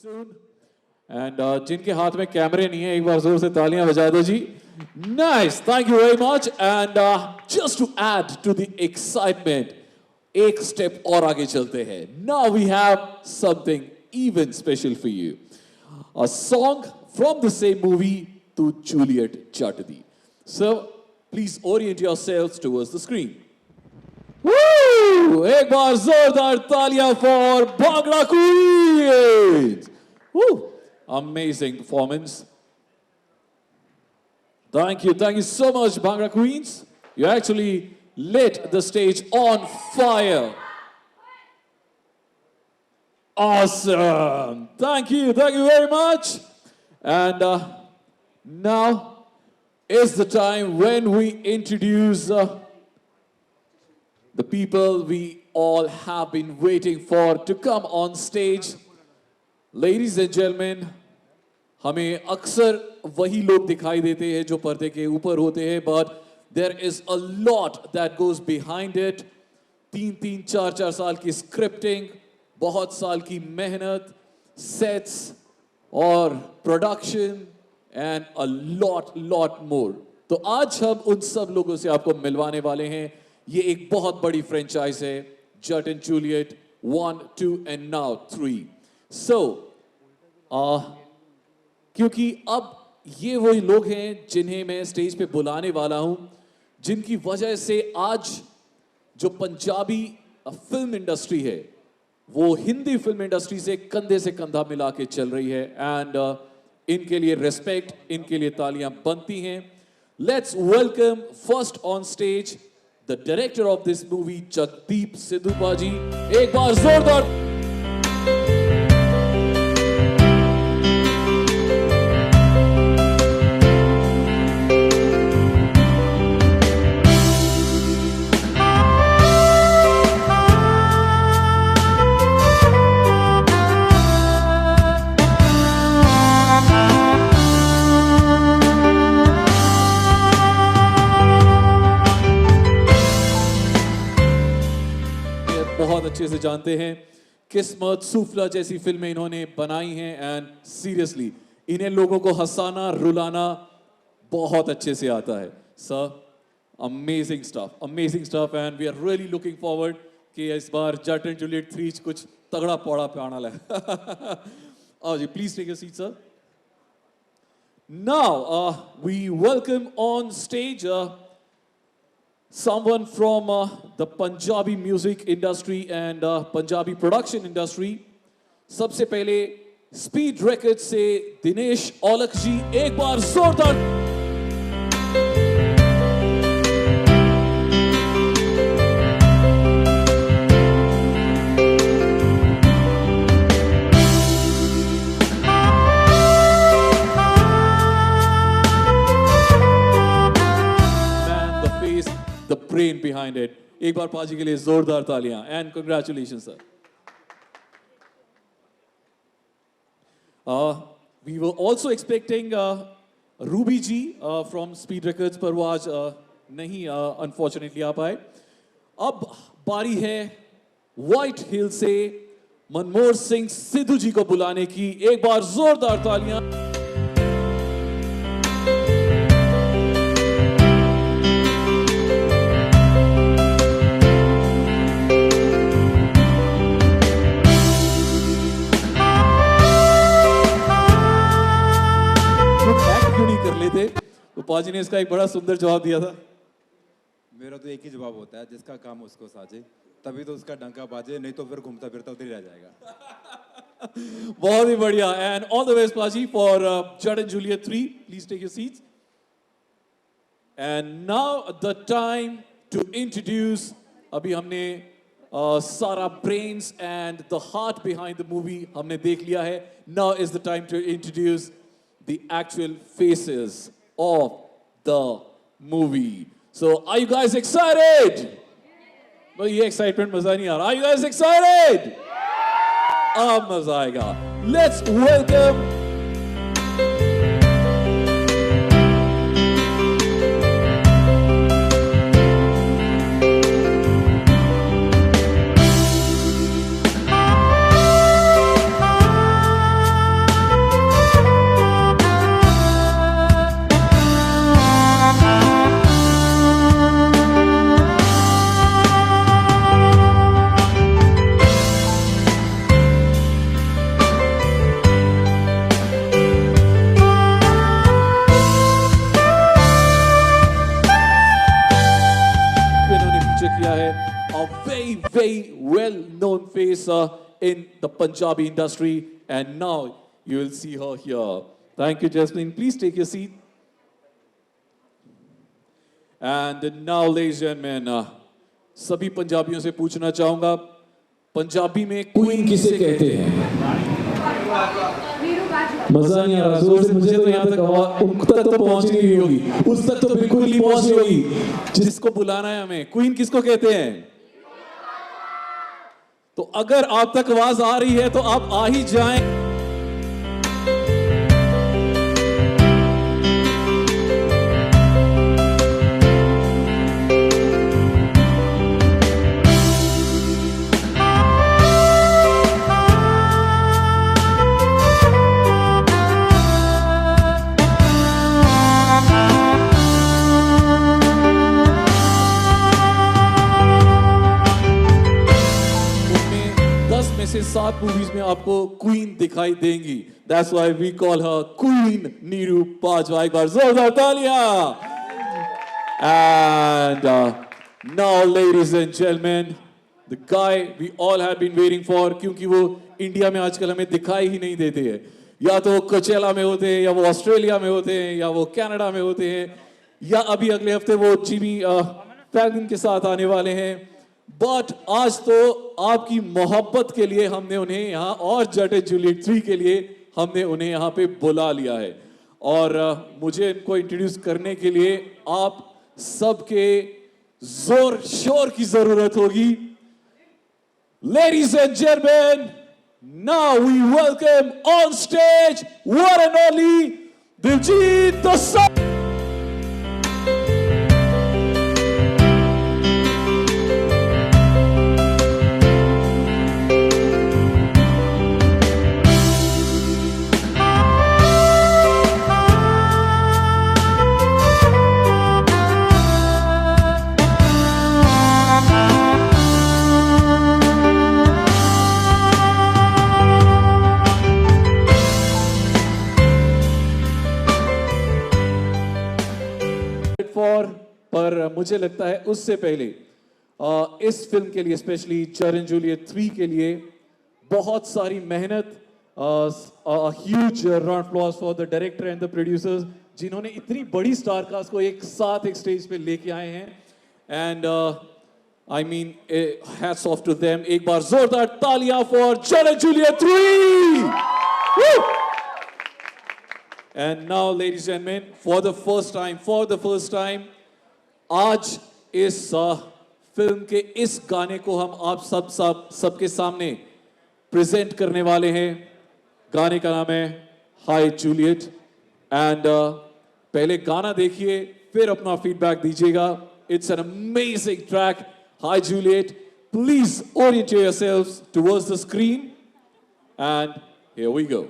soon. And जिनके हाथ में कैमरे नहीं है एक बार जोर से तालियां बजा दो जी. Nice, thank you very much. And just to add to the excitement, एक step और आगे चलते हैं. Now we have something even special for you. A song from the same movie to Juliet Chatterjee. So please orient yourselves towards the screen. Woo! एक बार जोरदार तालियां for Bhangra Queens. Woo! Amazing performance. Thank you so much, Bhangra Queens. You actually lit the stage on fire. Awesome. Thank you very much. And now is the time when we introduce the people we all have been waiting for to come on stage. Ladies and gentlemen, हमें अक्सर वही लोग दिखाई देते हैं जो पर्दे के ऊपर होते हैं, but there is a lot that goes behind it. 3-4 साल की स्क्रिप्टिंग, बहुत साल की मेहनत, सेट्स और production and a lot more. तो आज हम उन सब लोगों से आपको मिलवाने वाले हैं. ये एक बहुत बड़ी फ्रेंचाइज है, जट and Juliet 1, 2 and now 3. So, क्योंकि अब ये वही लोग हैं जिन्हें मैं स्टेज पे बुलाने वाला हूं, जिनकी वजह से आज जो पंजाबी फिल्म इंडस्ट्री है वो हिंदी फिल्म इंडस्ट्री से कंधा मिला के चल रही है. एंड इनके लिए रेस्पेक्ट, इनके लिए तालियां बनती हैं. Let's welcome first on stage the director of this movie, Jagdeep Sidhu paaji. एक बार जोरदार. बहुत अच्छे से जानते हैं, किस्मत, सूफला जैसी फिल्में इन्होंने बनाई हैं. एंड सीरियसली इन्हें लोगों को हंसाना रुलाना बहुत अच्छे से आता है. Sir, amazing stuff and we are really looking forward कि इस बार जट एंड जूलियट 3 कुछ तगड़ा पौड़ा पे आना लगा. आओ जी, please take your seat sir. Now we welcome on stage someone from the Punjabi music industry and Punjabi production industry. सबसे पहले स्पीड रिकॉर्ड से दिनेश औलख जी, एक बार जोरदार. The brain behind it. एक बार पाजी के लिए जोरदार तालियां. And congratulations sir. We were also expecting Ruby ji from Speed Records, पर वो आज नहीं unfortunately आ पाए. अब बारी है White Hill से मनमोहन सिंह सिद्धू जी को बुलाने की. एक बार जोरदार तालियां. कर लेते तो पाजी ने इसका एक बड़ा सुंदर जवाब दिया था. मेरा तो एक ही जवाब होता है, जिसका काम उसको साजे तभी तो उसका डंका बाजे, नहीं तो फिर घूमता फिरता उधर ही रह जाएगा. बहुत ही बढ़िया. And all the best paaji for Jatt and Juliet 3. Please take your seats. And now the time to introduce. अभी हमने सारा brains and the heart behind the movie हमने देख लिया है. Now is the time to introduce the actual faces of the movie. So are you guys excited? No, ये excitement मजा नहीं आ रहा. Are you guys excited? अब मजा आएगा. Let's welcome very well-known face in the Punjabi industry, and now you will see her here. Thank you, Jasmine. Please take your seat. And now, ladies and gentlemen, सभी पंजाबियों से पूछना चाहूंगा, पंजाबी में queen किसे कहते हैं? मजा नहीं आ रहा, जोर से मुझे तो यहाँ तक उन तक तो पहुंच नहीं रही होगी, उस तक तो बिल्कुल नहीं पहुंच रही होगी जिसको बुलाना है हमें। क्वीन किसको कहते हैं? तो अगर आप तक आवाज आ रही है तो आप आ ही जाएं। से 7 मूवीज में आपको क्वीन दिखाई देंगी। That's why we call her Queen Neeru Bajwa। एक बार जोरदार तालियां। And now, ladies and gentlemen, the guy we all have been waiting for, क्योंकि वो इंडिया में आजकल हमें दिखाई ही नहीं देते हैं। या तो कोचेला में होते हैं, या वो ऑस्ट्रेलिया में होते हैं, या वो कनाडा में होते हैं, या अभी अगले हफ्ते वो जिमी फैलन के साथ आने वाले हैं। बट आज तो आपकी मोहब्बत के लिए हमने उन्हें यहाँ, और जट एंड जूलियट 3 के लिए हमने उन्हें यहाँ पे बुला लिया है। और मुझे इनको इंट्रोड्यूस करने के लिए आप सबके जोर शोर की जरूरत होगी। Ladies and gentleman, now we welcome on stage one and only Diljit Dosanjh. पर मुझे लगता है उससे पहले इस फिल्म के लिए, स्पेशली जट एंड जूलियट 3 के लिए बहुत सारी मेहनत, huge round of applause for the director and the producers, जिन्होंने इतनी बड़ी स्टार कास्ट को एक साथ एक स्टेज पे लेके आए हैं। And I mean hats off to them. एक बार जोरदार तालियां for Jatt and Juliet 3। And now ladies and gentleman, for the first time आज इस फिल्म के इस गाने को हम आप सबके सामने प्रेजेंट करने वाले हैं। गाने का नाम है हाय जूलियट। एंड पहले गाना देखिए, फिर अपना फीडबैक दीजिएगा। It's an amazing track, hi Juliet. Please orient yourselves towards the screen and here we go.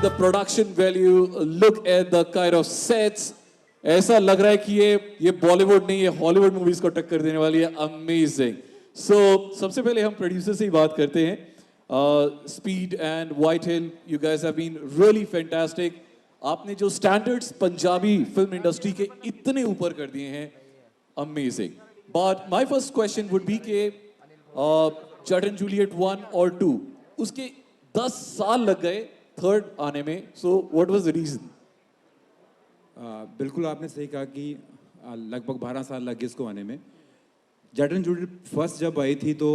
The production value, look at the kind of sets, ऐसा लग रहा है कि ये बॉलीवुड नहीं, ये हॉलीवुड मूवीज को टक्कर देने वाली है। अमेजिंग। सो सबसे पहले हम प्रोड्यूसर से ही बात करते हैं। Speed and white hill, you guys have been really fantastic. आपने जो स्टैंडर्ड्स पंजाबी फिल्म इंडस्ट्री के इतने ऊपर कर दिए हैं, amazing. But my first question would be के जट एंड जूलियट 1 और 2, उसके 10 साल लग गए थर्ड आने में। So what was the reason? बिल्कुल आपने सही कहा कि लगभग 12 साल लगे इसको आने में। जट एंड जूलियट फर्स्ट जब आई थी तो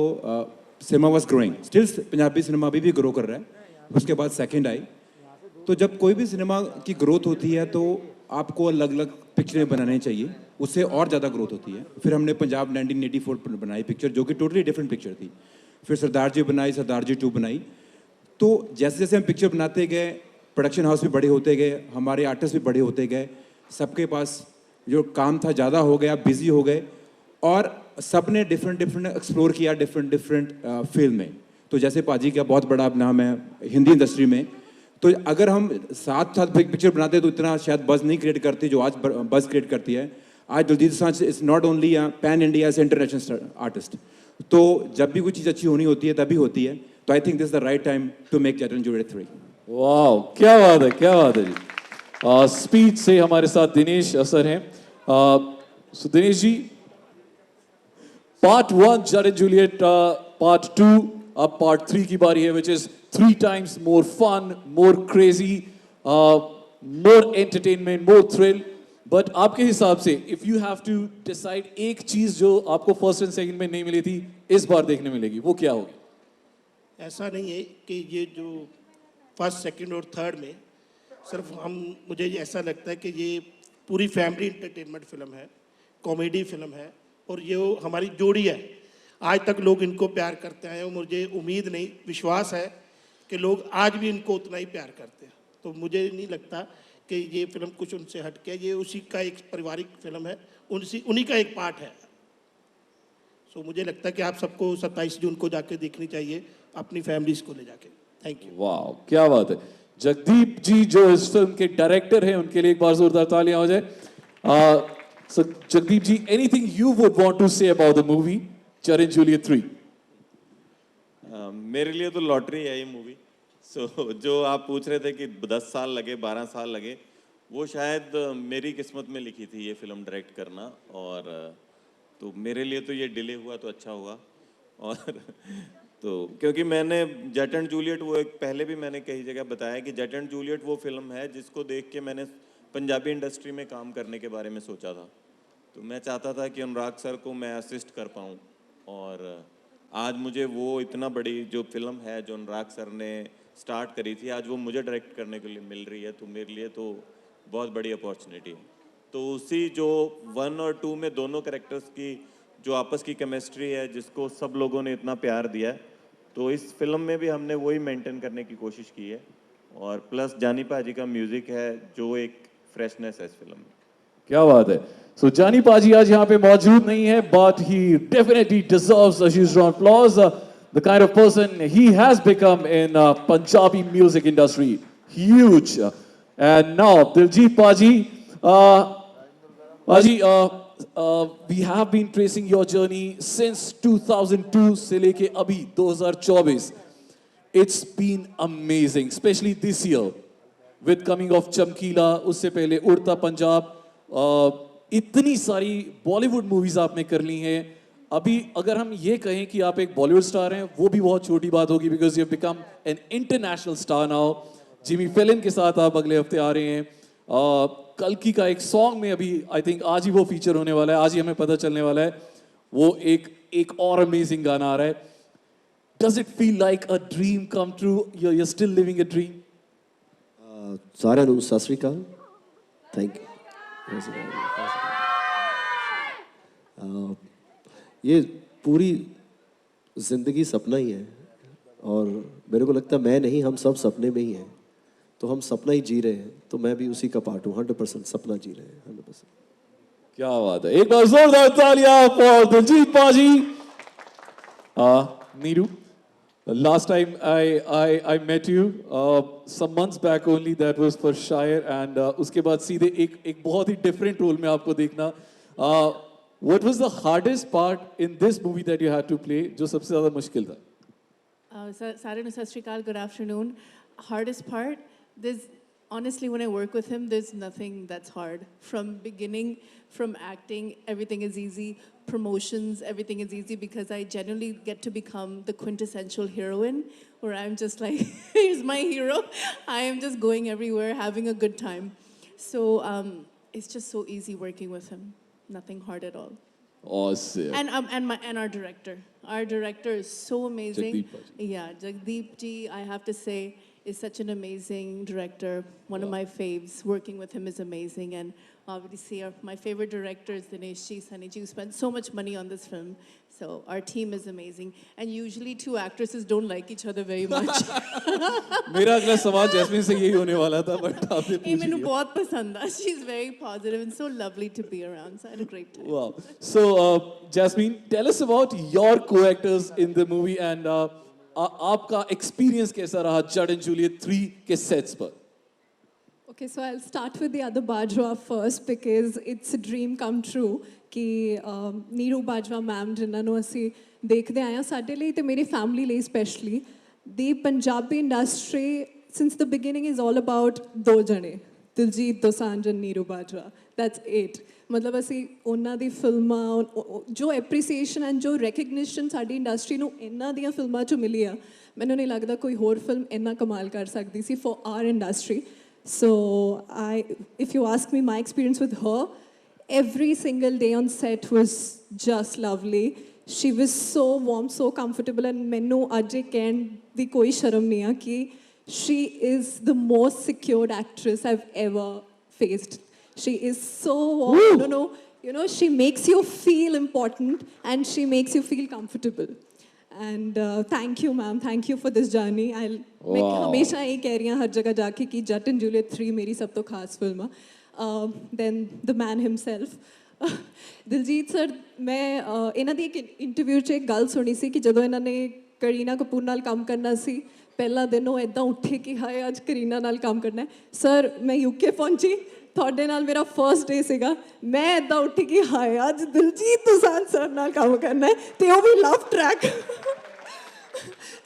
cinema was growing, still Punjabi cinema अभी भी ग्रो कर रहा है। उसके बाद सेकंड आई। तो जब कोई भी सिनेमा की ग्रोथ होती है तो आपको अलग अलग पिक्चरें बनानी चाहिए, उससे और ज़्यादा ग्रोथ होती है। फिर हमने पंजाब 1984 पर बनाई पिक्चर, जो कि टोटली डिफरेंट पिक्चर थी। फिर सरदार जी बनाई, सरदार जी 2 बनाई। तो जैसे जैसे हम पिक्चर बनाते गए, प्रोडक्शन हाउस भी बड़े होते गए, हमारे आर्टिस्ट भी बड़े होते गए, सबके पास जो काम था ज़्यादा हो गया, बिजी हो गए, और सब ने डिफरेंट एक्सप्लोर किया डिफरेंट फील्ड में। तो जैसे पाजी का बहुत बड़ा नाम है हिंदी इंडस्ट्री में, तो अगर हम साथ पिक्चर बनाते तो इतना शायद बज़ नहीं क्रिएट करती जो आज बज़ क्रिएट करती है। आज Diljit Dosanjh is not only pan India से इंटरनेशनल आर्टिस्ट। तो जब भी कोई चीज़ अच्छी होनी होती है तभी होती है, तो I think this the right time to make Jatt and Juliet 3। वाह, क्या बात है, क्या बात है जी। स्पीच से हमारे साथ दिनेश सर हैं। So Dinesh ji, part 1 Jatt and Juliet, part 2, अब पार्ट 3 की बारी है, which is 3 times more fun, more crazy, more entertainment, more thrill. But आपके हिसाब से if you have to decide एक चीज जो आपको फर्स्ट एंड सेकंड में नहीं मिली थी, इस बार देखने मिलेगी, वो क्या होगी? ऐसा नहीं है कि ये जो फर्स्ट सेकंड और थर्ड में सिर्फ मुझे ऐसा लगता है कि ये पूरी फैमिली इंटरटेनमेंट फिल्म है, कॉमेडी फिल्म है, और ये हमारी जोड़ी है। आज तक लोग इनको प्यार करते हैं और मुझे उम्मीद नहीं, विश्वास है कि लोग आज भी इनको उतना ही प्यार करते हैं। तो मुझे नहीं लगता कि ये फिल्म कुछ उनसे हट के, ये उसी का एक पारिवारिक फिल्म है, उन्हीं का एक पार्ट है। सो मुझे लगता है कि आप सबको 27 जून को जाके देखनी चाहिए अपनी फैमिलीज को ले जाके। Thank you. वाह, क्या बात है। जगदीप जी जो इस फिल्म के डायरेक्टर हैं, उनके लिए एक बार जोरदार तालियां हो जाए। So Jagdeep ji, anything you would want to say about the movie Jatt and Juliet 3? मेरे लिए तो लॉटरी है ये मूवी। सो जो आप पूछ रहे थे कि 10 साल लगे, 12 साल लगे, वो शायद मेरी किस्मत में लिखी थी ये फिल्म डायरेक्ट करना। और तो मेरे लिए तो ये डिले हुआ तो अच्छा हुआ। और तो क्योंकि मैंने जट एंड जूलियट, वो एक पहले भी मैंने कई जगह बताया कि जट एंड जूलियट वो फिल्म है जिसको देख के मैंने पंजाबी इंडस्ट्री में काम करने के बारे में सोचा था। तो मैं चाहता था कि अनुराग सर को मैं असिस्ट कर पाऊँ, और आज मुझे वो इतना बड़ी जो फिल्म है जो अनुराग सर ने स्टार्ट करी थी, आज वो मुझे डायरेक्ट करने के लिए मिल रही है, तो मेरे लिए तो बहुत बड़ी अपॉर्चुनिटी है। तो उसी जो 1 और 2 में दोनों कैरेक्टर्स की जो आपस की केमिस्ट्री है, जिसको सब लोगों ने इतना प्यार दिया है, तो इस फिल्म में भी हमने वही मेंटेन करने की कोशिश की है। और प्लस जानी पाजी का म्यूजिक है जो एक फ्रेशनेस है इस फिल्म में। क्या बात है। सो जानी पाजी आज यहाँ पे मौजूद नहीं है, but he definitely deserves a huge round of applause. The kind of person he has become in Punjabi music industry, huge. And now Diljit Paji, Paji, we have been tracing your journey since 2002 से लेके अभी 2024. It's been amazing, especially this year with coming of Chamkila, उससे पहले उड़ता पंजाब, इतनी सारी Bollywood movies आपने कर ली हैं। अभी अगर हम ये कहें कि आप एक बॉलीवुड स्टार हैं, वो भी बहुत छोटी बात होगी, because you have become an international star now. Jimmy fallen के साथ आप अगले हफ्ते आ रहे हैं। कल्कि का एक सॉन्ग में अभी आई थिंक आज ही वो फीचर होने वाला है, आज ही हमें पता चलने वाला है। वो एक और अमेजिंग गाना आ रहा है। Does it feel like a dream come true? You are still living a dream? साਰਿਆਂ ਨੂੰ ਸਤਿ ਸ੍ਰੀ ਅਕਾਲ। Thank you. ये पूरी ज़िंदगी सपना ही है, और मेरे को लगता है मैं नहीं, हम सब सपने में ही हैं। तो हम सपना ही जी रहे हैं, तो मैं भी उसी का पार्ट हूँ। 100% सपना जी रहे हैं, 100%। क्या बात है, एक बार जोरदार तालियां फॉर दिलजीत पाजी। Neeru, last time I met you some months back only, that was for Shire, and उसके बाद सीधे एक बहुत ही different role में आपको देखना। What was the hardest part in this movie that you had to play? जो सबसे ज़्यादा मुश्किल था? सारे नु सत श्री अकाल, good afternoon. Hardest part, honestly, when I work with him, there's nothing that's hard. From beginning, from acting, everything is easy. Promotions, everything is easy, because I genuinely get to become the quintessential heroine, where I'm just like, here's my hero. I am just going everywhere, having a good time. So it's just so easy working with him. Nothing hard at all. Awesome. And our director. Our director is so amazing. Jagdeep Paji. Yeah, Jagdeep ji, I have to say, is such an amazing director. One of my faves. Working with him is amazing. And obviously, my favorite director is Dinesh ji, Sunny ji, who spent so much money on this film. So our team is amazing. And usually 2 actresses don't like each other very much. मेरा अगला सवाल jasmine से यही होने वाला था, but आपने ये पूछ मैंने लिया। बहुत पसंद है. She's very positive and so lovely to be around. So I had a great time. Wow. So Jasmine, tell us about your co-actors in the movie, and आपका experience कैसा रहा जट एंड जूलियट 3 के सेट्स पर? Okay, so I'll start with the other Bajwa first because it's a dream come true कि Neeru Bajwa ma'am जिन्हों ਨੂੰ ਅਸੀਂ ਦੇਖਦੇ ਆਏ ਹਾਂ ਸਾਡੇ ਲਈ ਤੇ ਮੇਰੀ ਫੈਮਿਲੀ ਲਈ specially the Punjabi industry since the beginning is all about ਦੋ ਜਣੇ Diljit Dosanjh and Neeru Bajwa that's it ਮਤਲਬ ਅਸੀਂ ਉਹਨਾਂ ਦੀ ਫਿਲਮਾਂ ਜੋ ਐਪਰੀਸੀਏਸ਼ਨ ਐਂਡ ਜੋ ਰੈਕਗਨੀਸ਼ਨ ਸਾਡੀ ਇੰਡਸਟਰੀ ਨੂੰ ਇਹਨਾਂ ਦੀਆਂ ਫਿਲਮਾਂ 'ਚੋਂ ਮਿਲੀ ਆ ਮੈਨੂੰ ਨਹੀਂ ਲੱਗਦਾ ਕੋਈ ਹੋਰ ਫਿਲਮ ਇੰਨਾ ਕਮਾਲ ਕਰ ਸਕਦੀ ਸੀ for our industry. So if you ask me my experience with her, every single day on set was just lovely. She was so warm, so comfortable, and मैनू अजे कहन दी कोई शर्म नहीं है कि she is the most secured actress I've ever faced. She is so warm, she makes you feel important and she makes you feel comfortable. And thank you ma'am, thank you for this journey. मैं हमेशा यही कह रही हूँ हर जगह जाके कि जट and Juliet 3 मेरी सब तो खास फिल्म है. Then the man himself. Diljit sir ਮੈਂ ਇਹਨਾਂ ਦੀ ਇੱਕ ਇੰਟਰਵਿਊ 'ਚ ਇੱਕ ਗੱਲ ਸੁਣੀ ਸੀ ਕਿ ਜਦੋਂ ਇਹਨਾਂ ਨੇ ਕਰੀਨਾ ਕਪੂਰ ਨਾਲ ਕੰਮ ਕਰਨਾ ਸੀ ਪਹਿਲਾ ਦਿਨ ਉਹ ਇੱਦਾਂ ਉੱਠੇ ਕਿ ਹਾਏ ਅੱਜ ਕਰੀਨਾ ਨਾਲ ਕੰਮ ਕਰਨਾ ਹੈ. ਸਰ ਮੈਂ ਯੂਕੇ ਪਹੁੰਚੀ ਤੁਹਾਡੇ ਨਾਲ ਮੇਰਾ ਫਰਸਟ ਡੇ ਸੀਗਾ ਮੈਂ ਇੱਦਾਂ ਉੱਠੀ ਕਿ ਹਾਏ ਅੱਜ ਦਿਲਜੀਤ ਦੋਸਾਂਝ ਸਰ ਨਾਲ ਕੰਮ ਕਰਨਾ ਹੈ ਅਤੇ ਉਹ ਵੀ ਲਵ ਟਰੈਕ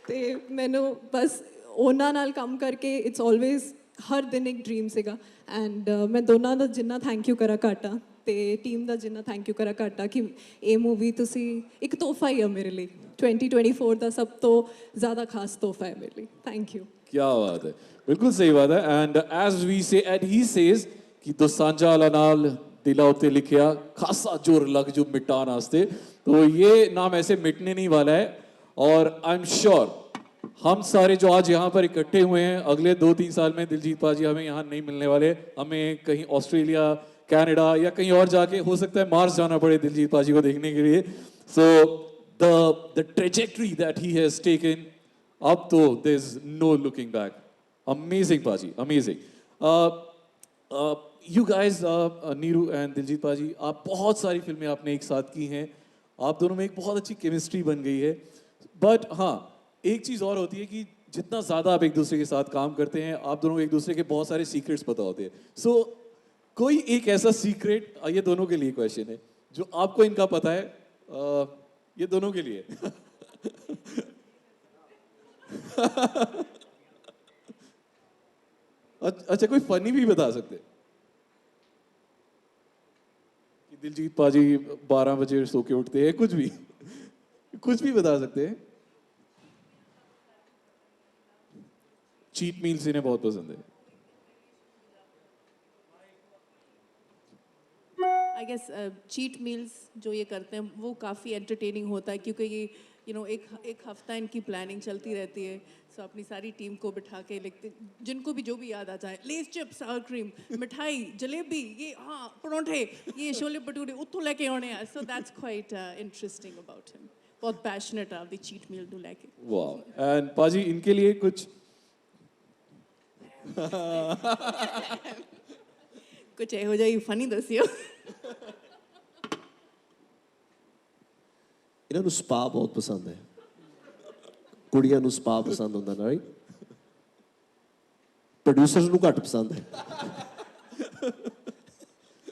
ਅਤੇ ਮੈਨੂੰ ਬਸ ਉਹਨਾਂ ਨਾਲ ਕੰਮ ਕਰਕੇ ਇਟਸ ਆਲਵੇਜ਼ ਹਰ ਦਿਨ ਇੱਕ ਡਰੀਮ ਸੀਗਾ ਐਂਡ ਮੈਂ ਦੋਨਾਂ ਦਾ ਜਿੰਨਾ ਥੈਂਕ ਯੂ ਕਰਾਂ ਘੱਟ ਆ ਅਤੇ ਟੀਮ ਦਾ ਜਿੰਨਾ ਥੈਂਕ ਯੂ ਕਰਾਂ ਘੱਟ ਆ ਕਿ ਇਹ ਮੂਵੀ ਤੁਸੀਂ ਇੱਕ ਤੋਹਫਾ ਹੀ ਆ ਮੇਰੇ ਲਈ 2024 ਦਾ ਸਭ ਤੋਂ ਜ਼ਿਆਦਾ ਖਾਸ ਤੋਹਫਾ ਹੈ ਮੇਰੇ ਲਈ ਥੈਂਕ ਯੂ क्या बात है, बिल्कुल सही बात है. एंड एज वी से एंड ही सेज कि दोसांझा वाला नाल दिला उत्ते लिखिया खासा जोर लग जो मिटान आस्ते, तो ये नाम ऐसे मिटने नहीं वाला है. और आई एम श्योर हम सारे जो आज यहाँ पर इकट्ठे हुए हैं अगले 2-3 साल में दिलजीत पाजी हमें यहाँ नहीं मिलने वाले. हमें कहीं ऑस्ट्रेलिया, कनाडा या कहीं और जाके हो सकता है मार्स जाना पड़े दिलजीत पाजी को देखने के लिए. सो the trajectory that he has taken up to there's no looking back. Amazing Paji, amazing. You guys, Neeru and Diljit पाजी, आप बहुत सारी फिल्में आपने एक साथ की हैं. आप दोनों में एक बहुत अच्छी केमिस्ट्री बन गई है. बट हाँ, एक चीज़ और होती है कि जितना ज़्यादा आप एक दूसरे के साथ काम करते हैं आप दोनों को एक दूसरे के बहुत सारे सीक्रेट्स पता होते हैं. सो कोई एक ऐसा सीक्रेट, ये दोनों के लिए क्वेश्चन है, जो आपको इनका पता है, ये दोनों के लिए अच्छा कोई फनी भी बता सकते कि दिलजीत पाजी 12 बजे सो के उठते हैं, कुछ भी बता सकते हैं. चीट मील्स इन्हें बहुत पसंद है. आई गेस चीट मील्स जो ये करते हैं वो काफ़ी एंटरटेनिंग होता है क्योंकि ये एक हफ्ता इनकी प्लानिंग चलती रहती है. सो अपनी सारी टीम को बिठा के लिखते जिनको भी जो भी याद आ जाए लेस चिप्स सावर क्रीम मिठाई जलेबी ये हाँ परोंठे ये छोले भटूरे उत्थों लेके आने हैं. So that's quite interesting about him. बहुत पैशनेट है दी चीट मील टू लेके. वाह. एंड पाजी इनके लिए कुछ कुछ हो जाए फनी दसियो. ਇਹਨਾਂ ਨੂੰ ਸਪਾ ਬਹੁਤ ਪਸੰਦ ਹੈ ਕੁੜੀਆਂ ਨੂੰ ਸਪਾ ਪਸੰਦ ਹੁੰਦਾ ਨਾ ਰਾਈਟ ਪ੍ਰੋਡਿਊਸਰਸ ਨੂੰ ਘੱਟ ਪਸੰਦ ਹੈ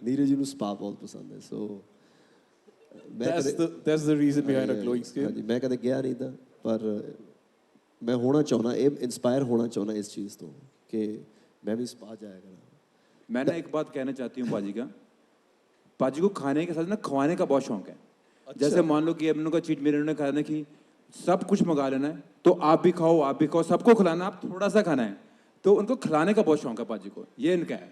ਨੀਰਜ ਜੀ ਨੂੰ ਸਪਾ ਬਹੁਤ ਪਸੰਦ ਹੈ ਸੋ that's the reason behind a glowing skin. ਹਾਂਜੀ ਮੈਂ ਕਦੇ ਗਿਆ ਨਹੀਂ ਤਾਂ ਪਰ ਮੈਂ ਹੋਣਾ ਚਾਹੁੰਦਾ ਇਹ ਇੰਸਪਾਇਰ होना चाहना इस चीज़ तो कि मैं भी स्पा जाया करा. मैं ना एक बात कहना चाहती हूँ पाजी का, पाजी को खाने के साथ ना खवाने का बहुत शौक है. जैसे मान लो कि अब इन्होंने चीट मेरे ने कहा ना कि सब कुछ मंगा लेना है तो आप भी खाओ सबको खिलाना, आप थोड़ा सा खाना है, तो उनको खिलाने का बहुत शौक है पाजी को. ये इनका है.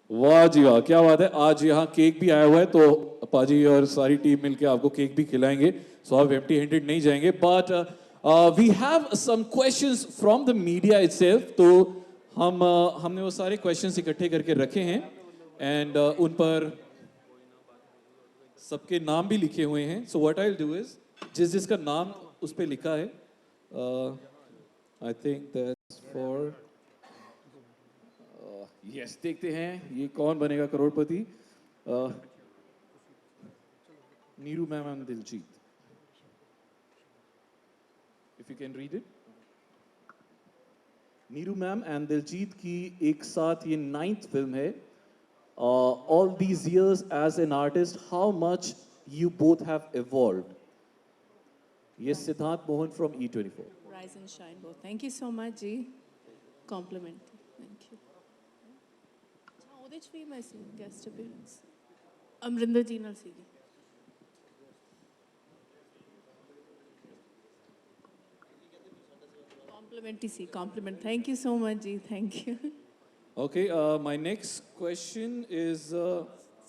वाह जी वाह, क्या बात है. आज यहाँ केक भी आया हुआ है तो पाजी और सारी टीम मिलके आपको केक भी खिलाएंगे. सो आप एम्प्टी हैंडेड नहीं जाएंगे. But we have some questions from the media itself. तो हमने वो सारे क्वेश्चंस इकट्ठे करके रखे हैं एंड उन पर सबके नाम भी लिखे हुए हैं. So what I will do is जिसका नाम उस पर लिखा है I think that's for yes. देखते हैं ये कौन बनेगा करोड़पति. Neeru ma'am and Diljit. If you can read it. Neeru ma'am and Diljit की एक साथ ये 9th फिल्म है. All these years as an artist, how much you both have evolved. Yes, Siddharth Mohan from E24. Rise and shine both. Thank you so much, Ji. Compliment. Thank you. अच्छा, ਉਹਦੇ 'ਚ ਵੀ ਮੈਂ ਸੀ guest appearance. Amarinder ਜੀ ਨਾਲ ਸੀਗੀ. Compliment he C, compliment. Thank you so much, Ji. Thank you. Okay, my next question is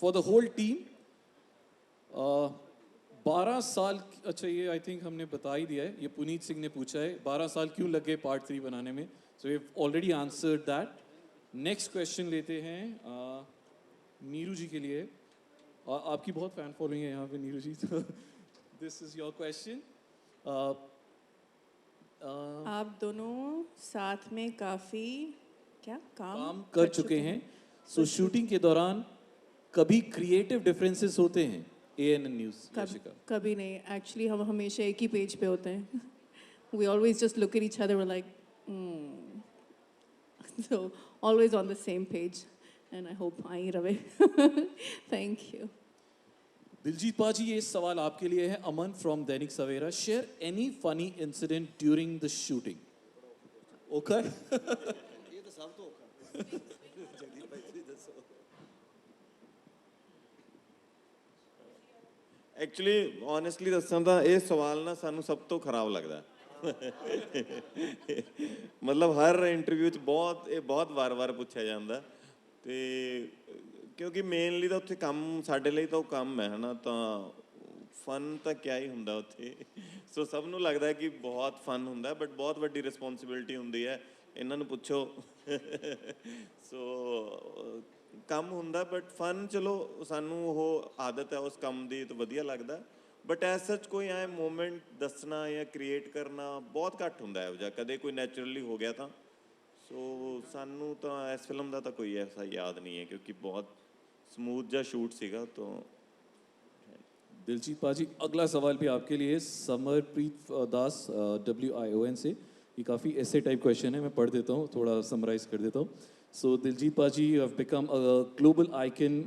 for the whole team. 12 साल, अच्छा ये आई थिंक हमने बता ही दिया है, ये पुनीत सिंह ने पूछा है 12 साल क्यों लगे पार्ट 3 बनाने में. So we have already answered that. Next question लेते हैं नीरू जी के लिए. आपकी बहुत फैन फॉलोइंग है यहाँ पे नीरू जी, तो दिस इज योर क्वेश्चन. आप दोनों साथ में काफी क्या काम कर चुके हैं. सो शूटिंग के दौरान कभी क्रिएटिव डिफरेंसेस होते हैं ANN न्यूज़ याशिका? कभी नहीं. एक्चुअली हम हमेशा एक ही पेज पे होते हैं. We always just look at each other, we're like, so always on the same page, and I hope I रहे. Thank you. दिलजीत पाजी, ये सवाल आपके लिए है. Aman from Dainik Savera. Share any funny incident during the shooting. Okay. Actually honestly ਦੱਸਾਂ ਤਾਂ ਇਹ ਸਵਾਲ ਨਾ ਸਾਨੂੰ ਸਭ ਤੋਂ ਖਰਾਬ ਲੱਗਦਾ. ਮਤਲਬ ਹਰ ਇੰਟਰਵਿਊ 'ਚ ਬਹੁਤ ਵਾਰ-ਵਾਰ ਪੁੱਛਿਆ ਜਾਂਦਾ. ਤੇ ਕਿਉਂਕਿ ਮੇਨਲੀ ਤਾਂ ਉੱਥੇ ਕੰਮ, ਸਾਡੇ ਲਈ ਤਾਂ ਉਹ ਕੰਮ ਹੈ ਹਨਾ, ਤਾਂ ਫਨ ਤਾਂ ਕਿਆ ਹੀ ਹੁੰਦਾ ਉੱਥੇ. ਸੋ ਸਭ ਨੂੰ ਲੱਗਦਾ ਕਿ ਬਹੁਤ ਫਨ ਹੁੰਦਾ, ਬਟ ਬਹੁਤ ਵੱਡੀ ਰਿਸਪੌਂਸਿਬਿਲਿਟੀ ਹੁੰਦੀ ਹੈ. ਇਹਨਾਂ ਨੂੰ ਪੁੱਛੋ. ਸੋ ਕੰਮ ਹੁੰਦਾ ਬਟ ਫਨ, ਚਲੋ ਸਾਨੂੰ ਉਹ ਆਦਤ ਹੈ ਉਸ ਕੰਮ ਦੀ, ਤਾਂ ਵਧੀਆ ਲੱਗਦਾ. ਬਟ ਐਸ ਸੱਚ ਕੋਈ ਐ ਮੂਮੈਂਟ ਦੱਸਣਾ ਜਾਂ ਕ੍ਰੀਏਟ ਕਰਨਾ ਬਹੁਤ ਘੱਟ ਹੁੰਦਾ ਇਹੋ ਜਿਹਾ. ਕਦੇ ਕੋਈ ਨੈਚੁਰਲੀ ਹੋ ਗਿਆ ਤਾਂ. ਸੋ ਸਾਨੂੰ ਤਾਂ ਇਸ ਫਿਲਮ ਦਾ ਤਾਂ ਕੋਈ ਐਸਾ ਯਾਦ ਨਹੀਂ ਹੈ, ਕਿਉਂਕਿ ਬਹੁਤ स्मूथ जा शूट सीगा. तो दिलजीत पाजी, अगला सवाल भी आपके लिए. समरप्रीत दास WION से. ये काफ़ी ऐसे टाइप क्वेश्चन है, मैं पढ़ देता हूँ, थोड़ा समराइज कर देता हूँ. सो दिलजीत पाजी, you have become a global icon.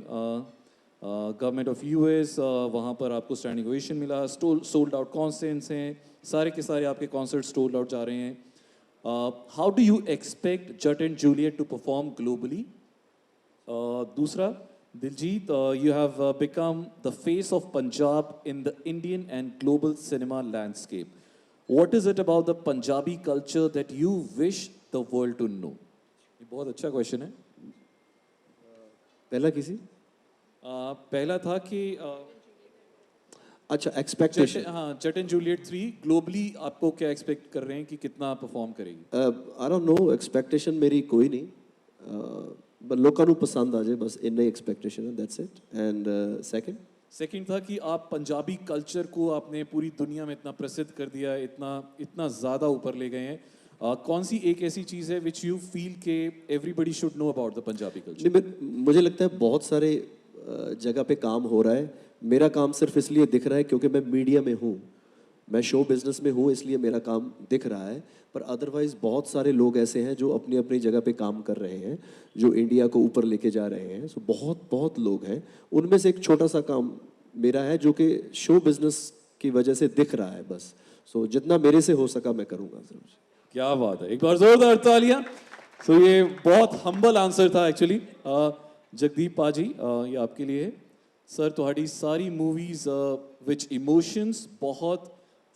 Government of US, वहाँ पर आपको स्टैंडिंग ओवेशन मिला. सोल्ड आउट कॉन्सर्ट्स हैं, सारे के सारे आपके कॉन्सर्ट सोल्ड आउट जा रहे हैं. How do you expect Jatt and Juliet to perform globally? दूसरा, Diljit, you have become the face of Punjab in the Indian and global cinema landscape. What is it about the Punjabi culture that you wish the world to know? ये बहुत अच्छा question है. पहला किसी पहला था कि अच्छा एक्सपेक्टेशन. हाँ, जट एंड जूलियट 3 ग्लोबली आपको क्या एक्सपेक्ट कर रहे हैं कि कितना परफॉर्म करेगी? आई डोंट नो, एक्सपेक्टेशन मेरी कोई नहीं. बस लोगों को पसंद आ जाए, बस इन्ना ही एक्सपेक्टेशन है, दैट्स इट. एंड सेकंड था कि आप पंजाबी कल्चर को आपने पूरी दुनिया में इतना प्रसिद्ध कर दिया है, इतना ज़्यादा ऊपर ले गए हैं. कौन सी एक ऐसी चीज़ है विच यू फील के everybody should know about the Punjabi culture? मुझे लगता है बहुत सारे जगह पे काम हो रहा है. मेरा काम सिर्फ इसलिए दिख रहा है क्योंकि मैं मीडिया में हूँ, मैं शो बिजनेस में हूँ, इसलिए मेरा काम दिख रहा है. पर अदरवाइज़ बहुत सारे लोग ऐसे हैं जो अपनी अपनी जगह पे काम कर रहे हैं, जो इंडिया को ऊपर लेके जा रहे हैं. सो बहुत लोग हैं. उनमें से एक छोटा सा काम मेरा है जो कि शो बिजनेस की वजह से दिख रहा है बस. सो जितना मेरे से हो सका मैं करूँगा. क्या बात है, एक बार जोरदार तालियां. सो ये बहुत हम्बल आंसर था एक्चुअली. जगदीप पाजी, ये आपके लिए है. सर, ਤੁਹਾਡੀ ਸਾਰੀ मूवीज़ विच इमोशंस बहुत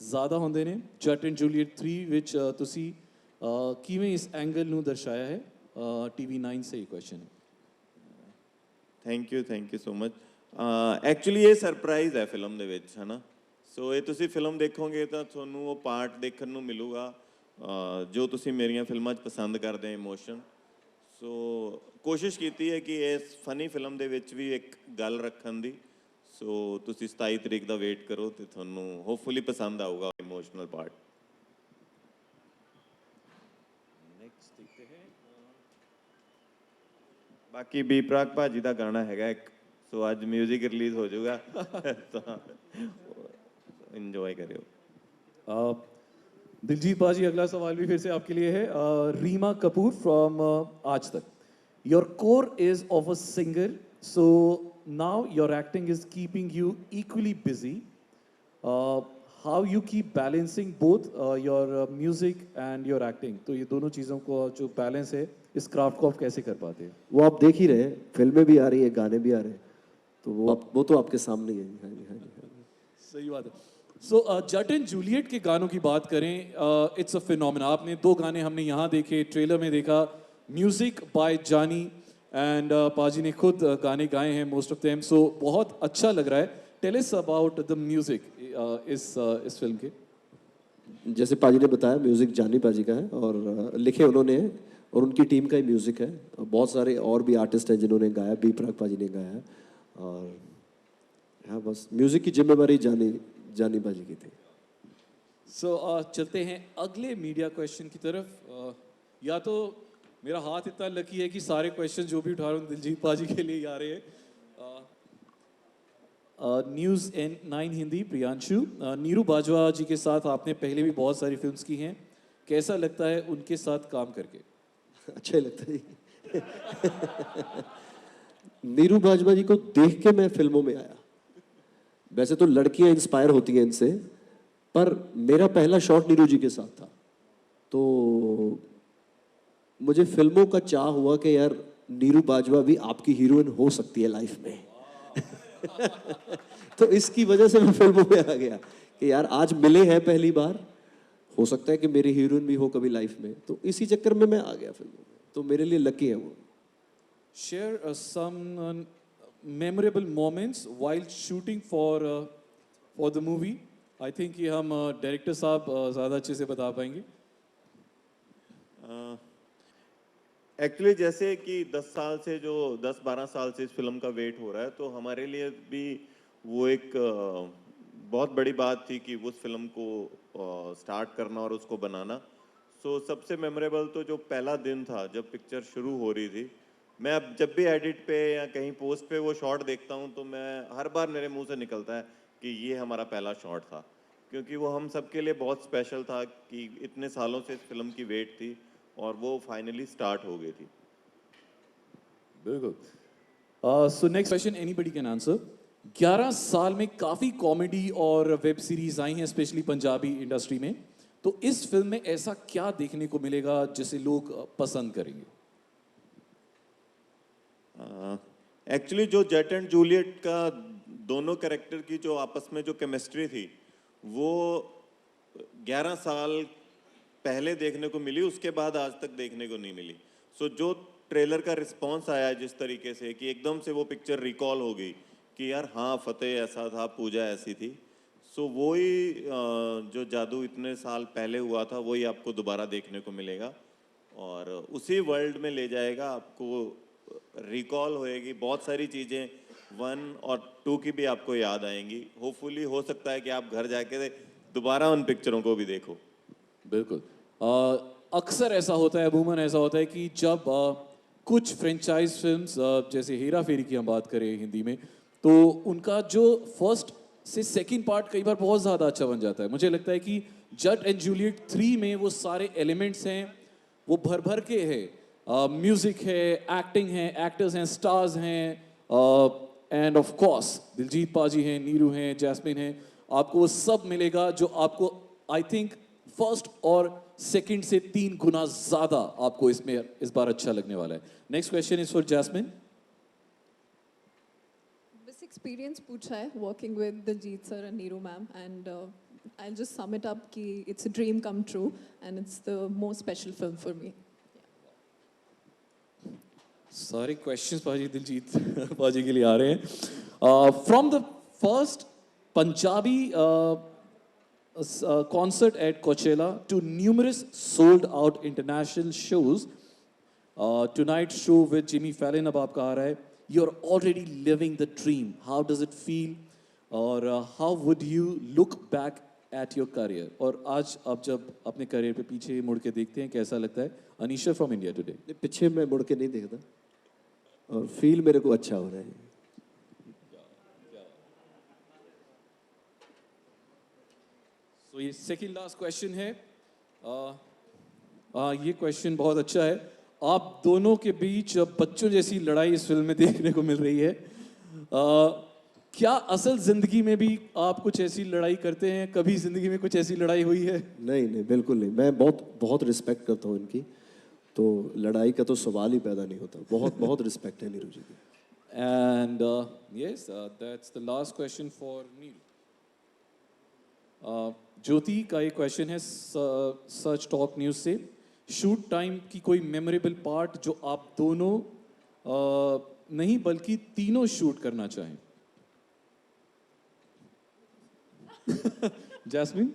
ज़्यादा होंदे ने. जट एंड जूलियट 3 ਵਿੱਚ ਤੁਸੀਂ ਕਿਵੇਂ ਇਸ ਐਂਗਲ ਨੂੰ ਦਰਸਾਇਆ ਹੈ? TV9 से ये क्वेश्चन है. Thank you so much. Actually ਇਹ ਸਰਪ੍ਰਾਈਜ਼ ਹੈ ਫਿਲਮ ਦੇ ਵਿੱਚ, ਹੈ ਨਾ. ਸੋ ਇਹ ਤੁਸੀਂ ਫਿਲਮ ਦੇਖੋਗੇ ਤਾਂ ਤੁਹਾਨੂੰ ਉਹ ਪਾਰਟ ਦੇਖਣ ਨੂੰ ਮਿਲੂਗਾ ਜੋ ਤੁਸੀਂ ਮੇਰੀਆਂ ਫਿਲਮਾਂ 'ਚ ਪਸੰਦ ਕਰਦੇ ਹੋ, ਇਮੋਸ਼ਨ. ਸੋ ਕੋਸ਼ਿਸ਼ ਕੀਤੀ ਹੈ ਕਿ ਇਸ ਫਨੀ ਫਿਲਮ ਦੇ ਵਿੱਚ ਵੀ ਇੱਕ ਗੱਲ ਰੱਖਣ ਦੀ. ਸੋ ਤੁਸੀਂ 27 ਤਰੀਕ ਦਾ ਵੇਟ ਕਰੋ ਤੇ ਤੁਹਾਨੂੰ ਹੋਪਫੁਲੀ ਪਸੰਦ ਆਊਗਾ ਇਮੋਸ਼ਨਲ ਪਾਰਟ. नेक्स्ट देखते हैं. ਬਾਕੀ ਬੀ ਪ੍ਰਾਕ ਭਾਜੀ ਦਾ ਗਾਣਾ ਹੈਗਾ ਇੱਕ, ਸੋ ਅੱਜ ਮਿਊਜ਼ਿਕ ਰਿਲੀਜ਼ ਹੋ ਜਾਊਗਾ ਤਾਂ ਇੰਜੋਏ ਕਰਿਓ. दिलजीत पाजी, अगला सवाल भी फिर से आपके लिए है। रीमा कपूर फ्रॉम आज तक, your core is of a singer, so now your acting is keeping you equally busy. How you keep balancing both your music and your acting? तो ये दोनों चीज़ों को जो बैलेंस है, इस क्राफ्ट को आप कैसे कर पाते हैं? वो आप देख ही रहे हैं, फिल्में भी आ रही हैं, गाने भी आ रहे हैं, तो वो तो आपके सामने ही है। हाँ जी, हाँ जी, हाँ जी। सही बात है। सो जट एंड जूलियट के गानों की बात करें, इट्स अ फिनोमेना। आपने 2 गाने हमने यहाँ देखे, ट्रेलर में देखा, म्यूजिक बाय जानी एंड पाजी ने खुद गाने गाए हैं मोस्ट ऑफ देम, सो बहुत अच्छा लग रहा है। Tell us about the music इस फिल्म के। जैसे पाजी ने बताया, म्यूजिक जानी पाजी का है और लिखे उन्होंने हैं और उनकी टीम का ही म्यूजिक है। बहुत सारे और भी आर्टिस्ट हैं जिन्होंने गाया, बी प्राक पाजी ने गाया है, और हाँ, बस म्यूजिक की जिम्मेवारी जानी पाजी की थी। सो चलते हैं अगले मीडिया क्वेश्चन की तरफ। या तो मेरा हाथ इतना लकी है कि सारे क्वेश्चन जो भी उठा रहा हूँ दिलजीत पाजी के लिए ही आ रहे हैं। न्यूज़ एन 9 हिंदी, प्रियांशु, नीरू बाजवा जी के साथ आपने पहले भी बहुत सारी फिल्म्स की हैं, कैसा लगता है उनके साथ काम करके? अच्छा ही लगता है। नीरू बाजवा जी को देख के मैं फिल्मों में आया। वैसे तो लड़कियां इंस्पायर होती हैं इनसे, पर मेरा पहला शॉट नीरू जी के साथ था, तो मुझे फिल्मों का चाह हुआ कि यार नीरू बाजवा भी आपकी हीरोइन हो सकती है लाइफ में। तो इसकी वजह से मैं फिल्मों में आ गया कि यार आज मिले हैं पहली बार, हो सकता है कि मेरी हीरोइन भी हो कभी लाइफ में, तो इसी चक्कर में मैं आ गया फिल्मों में, तो मेरे लिए लकी है वो। Share some memorable moments while shooting for the movie. I think ये हम डायरेक्टर साहब ज़्यादा अच्छे से बता पाएंगे। एक्चुअली जैसे कि 10-12 साल से इस फिल्म का वेट हो रहा है, तो हमारे लिए भी वो एक बहुत बड़ी बात थी कि उस फिल्म को स्टार्ट करना और उसको बनाना। सो सबसे मेमोरेबल तो जो पहला दिन था जब पिक्चर शुरू हो रही थी, मैं अब जब भी एडिट पे या कहीं पोस्ट पे वो शॉट देखता हूँ तो मैं हर बार मेरे मुंह से निकलता है कि ये हमारा पहला शॉट था, क्योंकि वो हम सबके लिए बहुत स्पेशल था कि इतने सालों से इस फिल्म की वेट थी और वो फाइनली स्टार्ट हो गई थी। बिल्कुल। So next question anybody can answer. 11 साल में काफ़ी कॉमेडी और वेब सीरीज आई हैं, स्पेशली पंजाबी इंडस्ट्री में, तो इस फिल्म में ऐसा क्या देखने को मिलेगा जिसे लोग पसंद करेंगे? एक्चुअली जो जेट एंड जूलियट का दोनों कैरेक्टर की जो आपस में जो केमिस्ट्री थी, वो 11 साल पहले देखने को मिली, उसके बाद आज तक देखने को नहीं मिली। सो जो ट्रेलर का रिस्पांस आया जिस तरीके से कि एकदम से वो पिक्चर रिकॉल हो गई कि यार हाँ, फतेह ऐसा था, पूजा ऐसी थी, सो वही जो जादू इतने साल पहले हुआ था वही आपको दोबारा देखने को मिलेगा और उसी वर्ल्ड में ले जाएगा आपको। रिकॉल होएगी बहुत सारी चीज़ें, 1 और 2 की भी आपको याद आएंगी। होपफुली हो सकता है कि आप घर जाके दोबारा उन पिक्चरों को भी देखो। बिल्कुल। अक्सर ऐसा होता है, अमूमन ऐसा होता है कि जब कुछ फ्रेंचाइज फिल्म्स जैसे हेरा फेरी की हम बात करें हिंदी में, तो उनका जो फर्स्ट से सेकंड पार्ट कई बार बहुत ज़्यादा अच्छा बन जाता है। मुझे लगता है कि जट एंड जूलियट 3 में वो सारे एलिमेंट्स हैं, वो भर भर के है। म्यूजिक है, एक्टिंग है, एक्टर्स हैं, स्टार्स हैं, एंड ऑफ कोर्स दिलजीत पाजी हैं, नीरू हैं, जैस्मिन हैं, आपको वो सब मिलेगा जो आपको आई थिंक फर्स्ट और सेकंड से 3 गुना ज़्यादा आपको इसमें इस बार अच्छा लगने वाला है। Next question is for Jasmin. बस एक्सपीरियंस पूछा है working with Diljit sir and Neeru ma'am, and I just sum it up कि it's a dream come true and it's the most special film for me. सारे क्वेश्चंस पाजी दिलजीत पाजी के लिए आ रहे हैं। From the first Punjabi concert at Coachella to numerous sold out international shows, tonight's show with Jimmy Fallon अब आपका आ रहा है, you're already living the dream. How does it feel? और how would you look back at your career? और आज आप जब अपने करियर पे पीछे मुड़ के देखते हैं, कैसा लगता है? Anisha from India today. पीछे मैं मुड़ के नहीं देखता और फील मेरे को अच्छा हो रहा है। तो ये सेकंड लास्ट क्वेश्चन है। ये क्वेश्चन बहुत अच्छा है। आप दोनों के बीच बच्चों जैसी लड़ाई इस फिल्म में देखने को मिल रही है। क्या असल जिंदगी में भी आप कुछ ऐसी लड़ाई करते हैं? कभी जिंदगी में कुछ ऐसी लड़ाई हुई है? नहीं नहीं, बिल्कुल नहीं। मैं बहुत रिस्पेक्ट करता हूँ इनकी, तो लड़ाई का तो सवाल ही पैदा नहीं होता। बहुत रिस्पेक्ट है नीरू जी की। And yes, that's the last question for Neil. ज्योति का एक क्वेश्चन है सर्च टॉक न्यूज से। शूट टाइम की कोई मेमोरेबल पार्ट जो आप दोनों नहीं बल्कि तीनों शूट करना चाहें। जैस्मिन?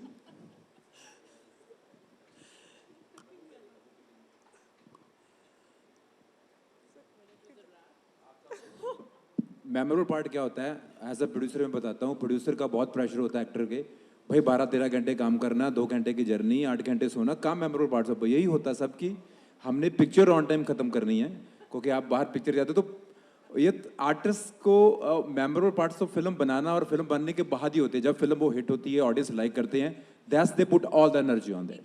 मेमोरेबल पार्ट क्या होता है, एज अ प्रोड्यूसर मैं बताता हूँ। प्रोड्यूसर का बहुत प्रेशर होता है एक्टर के, भाई 12-13 घंटे काम करना, 2 घंटे की जर्नी, 8 घंटे सोना, काम मेमोरेबल पार्ट सब यही होता है सबकी। हमने पिक्चर ऑन टाइम खत्म करनी है, क्योंकि आप बाहर पिक्चर जाते हो तो ये आर्टिस्ट को मेमोरेबल पार्ट्स तो फिल्म बनाना और फिल्म बनने के बाद ही होते हैं। जब फिल्म वो हिट होती है, ऑडियंस लाइक करते हैं, that's they put all the energy on that.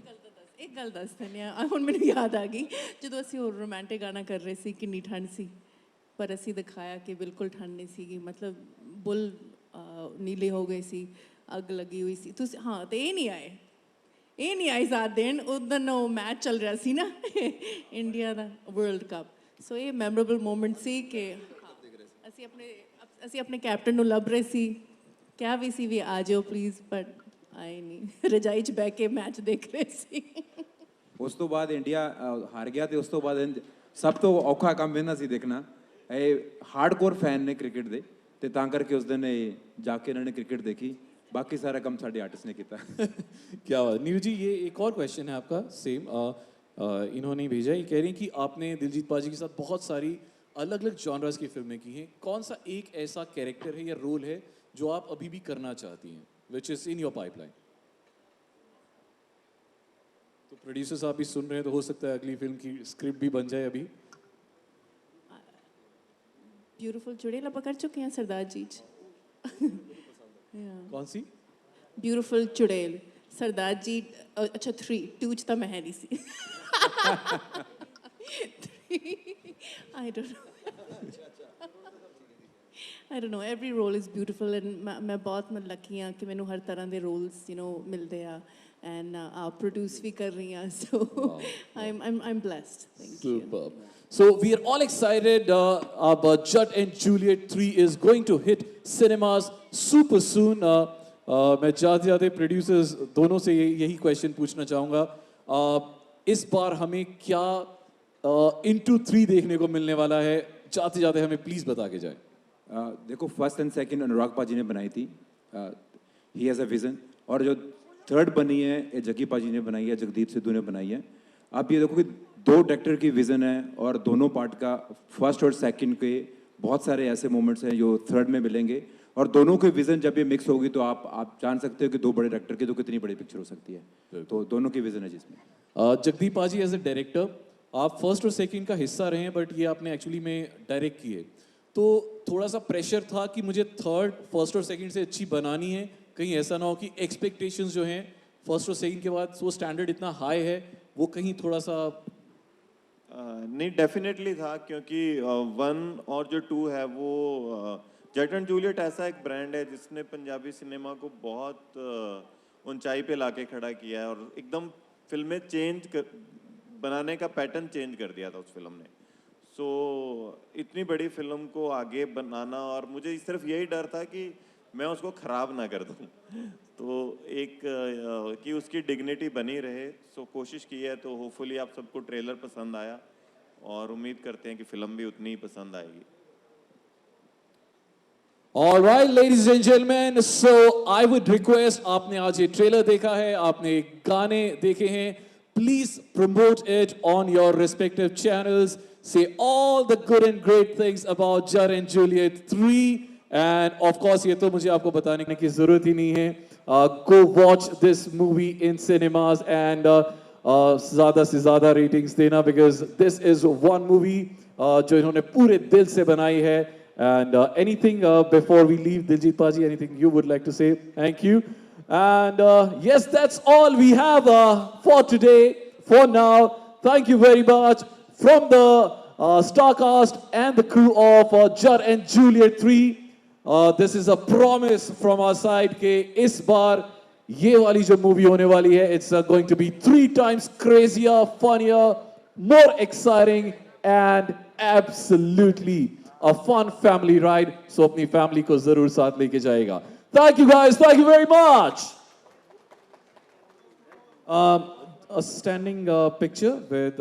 एक गल दस दिंदी ਹਾਂ ਹੁਣ ਮੈਨੂੰ ਯਾਦ ਆ ਗਈ ਜਦੋਂ ਅਸੀਂ ਉਹ ਰੋਮਾਂਟਿਕ ਗਾਣਾ ਕਰ ਰਹੇ ਸੀ ਕਿੰਨੀ ਠੰਡ ਸੀ ਪਰ ਅਸੀਂ ਦਿਖਾਇਆ ਕਿ ਬਿਲਕੁਲ ਠੰਡ ਨਹੀਂ ਸੀਗੀ ਮਤਲਬ ਬੁੱਲ ਨੀਲੇ ਹੋ ਗਏ ਸੀ ਅੱਗ ਲੱਗੀ ਹੋਈ ਸੀ ਤੁਸੀਂ ਹਾਂ ਤੇ ਇਹ ਨਹੀਂ ਆਏ ਸਾਥ ਦੇਣ ਉਦੋਂ ਉਹ ਮੈਚ ਚੱਲ ਰਿਹਾ ਸੀ ਨਾ ਇੰਡੀਆ ਦਾ ਵਰਲਡ ਕੱਪ ਸੋ ਇਹ ਮੈਮੋਰੇਬਲ ਮੂਮੈਂਟ ਸੀ ਕਿ ਅਸੀਂ ਆਪਣੇ ਕੈਪਟਨ ਨੂੰ ਲੱਭ ਰਹੇ ਸੀ ਕਿਹਾ ਵੀ ਸੀ ਵੀ ਆ ਜਾਓ ਪਲੀਜ਼ ਬਟ ਆਏ ਨਹੀਂ ਰਜਾਈ 'ਚ ਬਹਿ ਕੇ ਮੈਚ ਦੇਖ ਰਹੇ ਸੀ ਉਸ ਤੋਂ ਬਾਅਦ ਇੰਡੀਆ ਹਾਰ ਗਿਆ ਤੇ ਉਸ ਤੋਂ ਬਾਅਦ ਸਭ ਤੋਂ ਔਖਾ ਕੰਮ ਇਹਨਾਂ ਸੀ ਦੇਖਣਾ। ਇਹ ਹਾਰਡਕੋਰ ਫੈਨ ਨੇ ਕ੍ਰਿਕਟ ਦੇ ਤੇ ਤਾਂ ਕਰਕੇ ਉਸ ਦਿਨ ਇਹ ਜਾ ਕੇ ਇਹਨਾਂ ਨੇ ਕ੍ਰਿਕਟ ਦੇਖੀ। बाकी सारा कम साढ़े आर्टिस्ट ने किया। क्या बात। नीरू जी ये एक और क्वेश्चन है आपका सेम इन्होंने भेजा। ये कह रही हैं कि आपने दिलजीत पाजी के साथ बहुत सारी अलग अलग जॉनर्स की फिल्में की हैं, कौन सा एक ऐसा कैरेक्टर है या रोल है जो आप अभी भी करना चाहती हैं which is in your pipeline? तो प्रोड्यूसर साहब भी सुन रहे हैं तो हो सकता है अगली फिल्म की स्क्रिप्ट भी बन जाए। अभी ब्यूटीफुल चुड़ैल पकड़ चुके हैं सरदार जी कौन सी? ब्यूटीफुल चुड़ैल सरदार जी अच्छा 3 2 च ਤਾਂ ਮੈਂ ਹੈ ਨਹੀਂ ਸੀ I don't know every role is beautiful and ਮੈਂ ਬਹੁਤ ਲੱਕੀ ਹਾਂ ਕਿ ਮੈਨੂੰ ਹਰ ਤਰ੍ਹਾਂ ਦੇ roles ਮਿਲਦੇ ਆ and ਆਪ produce ਵੀ ਕਰ ਰਹੀ ਹਾਂ so I'm blessed. Thank you. Superb. So we are all excited. Our Judd and Juliet 3 is going to hit cinemas super soon. मैं जाते प्रोड्यूसर्स दोनों से यही क्वेश्चन पूछना चाहूँगा, इस बार हमें क्या Into 3 देखने को मिलने वाला है? जाते जाते हमें प्लीज बता के जाए। देखो फर्स्ट एंड सेकंड अनुराग पाजी ने बनाई थी, ही हैज़ अ विजन, और जो थर्ड बनी है ये जग्गी पाजी ने बनाई है, जगदीप सिद्धू ने बनाई है। आप ये देखो कि 2 डायरेक्टर की विजन है और दोनों पार्ट का फर्स्ट और सेकंड के बहुत सारे ऐसे मोमेंट्स हैं जो थर्ड में मिलेंगे, और दोनों के विजन जब ये मिक्स होगी तो आप जान सकते हो कि 2 बड़े डायरेक्टर की तो कितनी बड़ी पिक्चर हो सकती है। तो दोनों की विजन है जिसमें। जगदीप पाजी एज ए डायरेक्टर आप फर्स्ट और सेकंड का हिस्सा रहे हैं, बट ये आपने एक्चुअली में डायरेक्ट किए, तो थोड़ा सा प्रेशर था कि मुझे थर्ड फर्स्ट और सेकंड से अच्छी बनानी है, कहीं ऐसा ना हो कि एक्सपेक्टेशंस जो हैं फर्स्ट और सेकंड के बाद वो स्टैंडर्ड इतना हाई है वो कहीं थोड़ा सा नहीं डेफिनेटली था, क्योंकि 1 और जो 2 है वो जट एंड जूलियट ऐसा एक ब्रांड है जिसने पंजाबी सिनेमा को बहुत ऊंचाई पे लाके खड़ा किया है और एकदम फिल्में बनाने का पैटर्न चेंज कर दिया था उस फिल्म ने। सो इतनी बड़ी फिल्म को आगे बनाना, और मुझे सिर्फ यही डर था कि मैं उसको ख़राब ना कर दूँ तो एक कि उसकी डिग्निटी बनी रहे। सो कोशिश की है, तो होपफुली आप सबको ट्रेलर पसंद आया और उम्मीद करते हैं कि फिल्म भी उतनी ही पसंद आएगी। All right, ladies and gentlemen, so I would request, आपने आज ये ट्रेलर देखा है, आपने गाने देखे हैं, please promote it on your respective channels. Say all the good and great things about Judd and Juliet 3, and of course ये तो मुझे आपको बताने की ज़रूरत ही नहीं है. Go watch this movie in cinemas and ज़्यादा से ज़्यादा ratings देना, because this is one movie जो इन्होंने पूरे दिल से बनाई है. And anything before we leave, Diljit Paji, anything you would like to say? Thank you. And yes, that's all we have for today, for now. Thank you very much from the Starcast and the crew of Judd and Juliet 3. This is a promise from our side कि इस बार ये वाली जो movie होने वाली है, it's going to be 3 times crazier, funnier, more exciting and absolutely a fun family ride. So अपनी family को जरूर साथ लेके जाएगा. Thank you guys. Thank you very much. A standing picture with